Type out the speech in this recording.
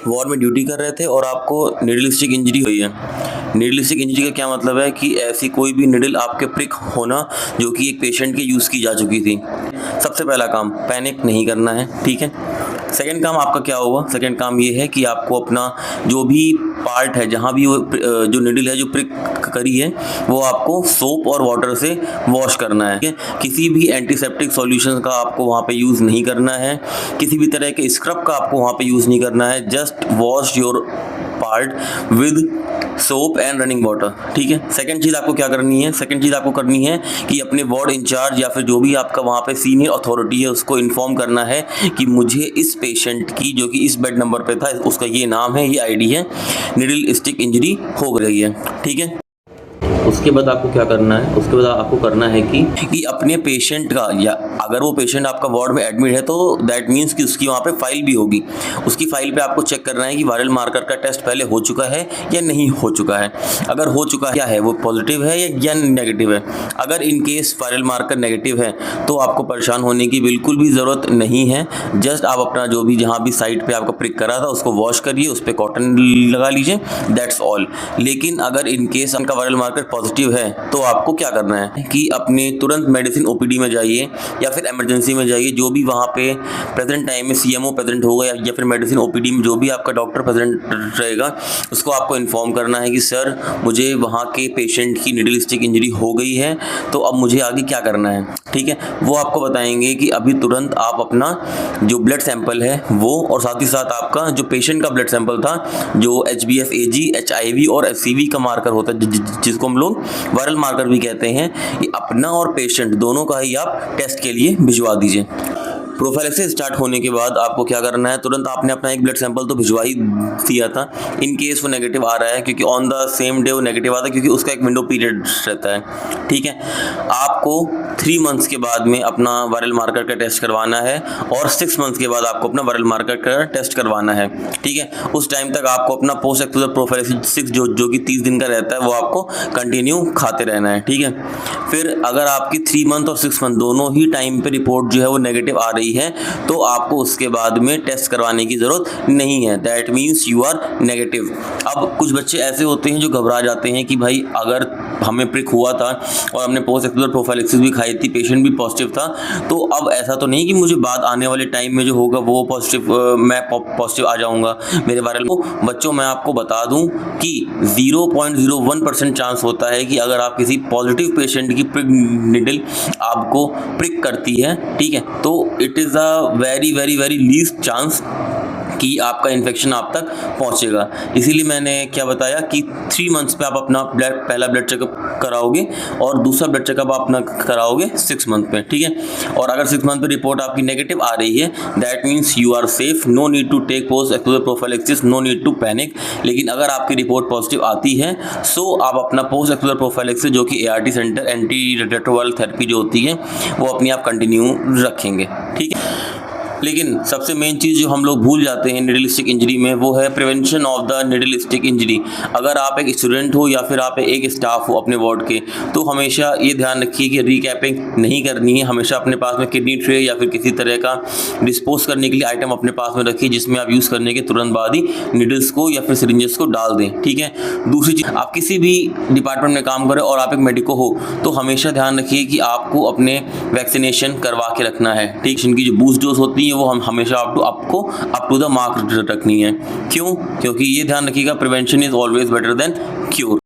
War में duty कर रहे थे और आपको नीडल स्टिक इंजरी हुई है। नीडल स्टिक इंजरी का क्या मतलब है कि ऐसी कोई भी नीडल आपके प्रिक होना जो कि एक पेशेंट के यूज़ की जा चुकी थी। सबसे पहला काम पैनिक नहीं करना है, ठीक है। सेकंड काम आपका क्या होगा? सेकंड काम ये है कि आपको अपना जो भी पार्ट है, जहाँ भी वो जो नीडल है जो प्रिक करी है, वो आपको सोप और वाटर से वॉश करना है, ठीक है। किसी भी एंटीसेप्टिक सॉल्यूशन का आपको वहाँ पे यूज़ नहीं करना है, किसी भी तरह के स्क्रब का आपको वहाँ पे यूज़ नहीं करना है। Just wash your part with soap and running water, ठीक है। सेकंड चीज़ आपको क्या करनी है? सेकंड चीज़ आपको करनी है कि अपने वार्ड इंचार्ज या फिर जो भी आपका वहाँ पे सीनियर अथॉरिटी है उसको इन्फॉर्म करना है कि मुझे इस पेशेंट की, जो कि इस बेड नंबर पे था, उसका ये नाम है, ये आईडी है, नीडल स्टिक इंजरी हो गई है, ठीक है। उसके बाद आपको क्या करना है? उसके बाद आपको करना है कि अपने पेशेंट का, या अगर वो पेशेंट आपका वार्ड में एडमिट है तो दैट मीन्स कि उसकी वहाँ पे फाइल भी होगी। उसकी फाइल पे आपको चेक करना है कि वायरल मार्कर का टेस्ट पहले हो चुका है या नहीं हो चुका है। अगर हो चुका है, क्या है वो पॉजिटिव है या नेगेटिव है। अगर in case viral marker negative है तो आपको परेशान होने की बिल्कुल भी ज़रूरत नहीं है। जस्ट आप अपना जो भी जहाँ भी साइट पर आपका प्रिक करा था उसको वॉश करिए, उस पर कॉटन लगा लीजिए, दैट्स ऑल। लेकिन अगर इन केस उनका वायरल मार्कर पॉजिटिव है तो आपको क्या करना है कि अपने तुरंत मेडिसिन ओपीडी में जाइए या फिर इमरजेंसी में जाइए। जो भी वहाँ पे प्रेजेंट टाइम में सीएमओ प्रेजेंट होगा या फिर मेडिसिन ओपीडी में जो भी आपका डॉक्टर प्रेजेंट रहेगा उसको आपको इन्फॉर्म करना है कि सर मुझे वहाँ के पेशेंट की नीडल स्टिक इंजरी हो गई है, तो अब मुझे आगे क्या करना है, ठीक है। वो आपको बताएंगे कि अभी तुरंत आप अपना जो ब्लड सैंपल है वो, और साथ ही साथ आपका जो पेशेंट का ब्लड सैंपल था, जो HbF AG HIV और FCV का मार्कर होता है जिसको हम लोग वायरल मार्कर भी कहते हैं, ये अपना और पेशेंट दोनों का ही आप टेस्ट के लिए भिजवा दीजिए। प्रोफाइलेक्सिस स्टार्ट होने के बाद आपको क्या करना है? तुरंत आपने अपना एक ब्लड सैंपल तो भिजवा ही दिया था। इन केस वो नेगेटिव आ रहा है, क्योंकि ऑन द सेम डे वो नेगेटिव आता है, क्योंकि उसका एक विंडो पीरियड रहता है, ठीक है। आपको 3 मंथ्स के बाद में अपना वायरल मार्कर का टेस्ट करवाना है और 6 मंथ्स के बाद आपको अपना वायरल मार्कर का टेस्ट करवाना है, ठीक है। उस टाइम तक आपको अपना पोस्ट एक्सपोजर प्रोफाइलेक्सिस जो कि 30 दिन का रहता है वो आपको कंटिन्यू खाते रहना है, ठीक है। फिर अगर आपकी 3 मंथ और 6 मंथ दोनों ही टाइम पे रिपोर्ट जो है वो नेगेटिव आ रही है तो आपको उसके बाद में टेस्ट करवाने की ज़रूरत नहीं है। That means you are negative. अब कुछ बच्चे ऐसे होते हैं जो घबरा जाते हैं कि भाई अगर हमें प्रिक हुआ था और हमने पोस्ट एक्सपोजर प्रोफाइलेक्सिस भी खाई थी, पेशेंट भी पॉजिटिव था, तो अब ऐसा तो नहीं कि मुझे बाद आने वाले टाइम में जो होगा वो पॉजिटिव, मैं पॉजिटिव आ जाऊंगा मेरे वायरल को। बच्चों मैं आपको बता दूं कि 0.01% चांस होता है कि अगर आप किसी पॉजिटिव पेशेंट की प्रिक नीडल आपको प्रिक करती है, ठीक है, तो it is a very very very least chance कि आपका इन्फेक्शन आप तक पहुंचेगा। इसीलिए मैंने क्या बताया कि 3 मंथ्स पे आप अपना पहला ब्लड चेकअप कराओगे और दूसरा ब्लड चेकअप आप अपना कराओगे 6 मंथ पे, ठीक है। और अगर 6 मंथ पे रिपोर्ट आपकी नेगेटिव आ रही है that means you are safe, no need to take post exposure prophylaxis, no need to panic. लेकिन अगर आपकी रिपोर्ट पॉजिटिव आती है सो आप अपना पोस्ट एक्सपोजर प्रोफाइलेक्सिस जो कि ART centre anti retroviral therapy जो होती है वो अपनी आप कंटिन्यू रखेंगे, ठीक है। लेकिन सबसे मेन चीज़ जो हम लोग भूल जाते हैं नीडल स्टिक इंजरी में वो है prevention of the needle stick injury. अगर आप एक स्टूडेंट हो या फिर आप एक स्टाफ हो अपने वार्ड के, तो हमेशा ये ध्यान रखिए कि रीकैपिंग नहीं करनी है। हमेशा अपने पास में किडनी ट्रे या फिर किसी तरह का डिस्पोज करने के लिए आइटम अपने पास में रखिए जिसमें आप यूज़ करने के तुरंत बाद ही नीडल्स को या फिर सिरिंजेस को डाल दें, ठीक है। दूसरी चीज़, आप किसी भी डिपार्टमेंट में काम करें और आप एक मेडिको हो तो हमेशा ध्यान रखिए कि आपको अपने वैक्सीनेशन करवा के रखना है, ठीक। इनकी जो बूस्ट डोज होती है वो हम हमेशा आपको अप टू द मार्क रखनी है। क्यों? क्योंकि ये ध्यान रखिएगा prevention is always better than cure.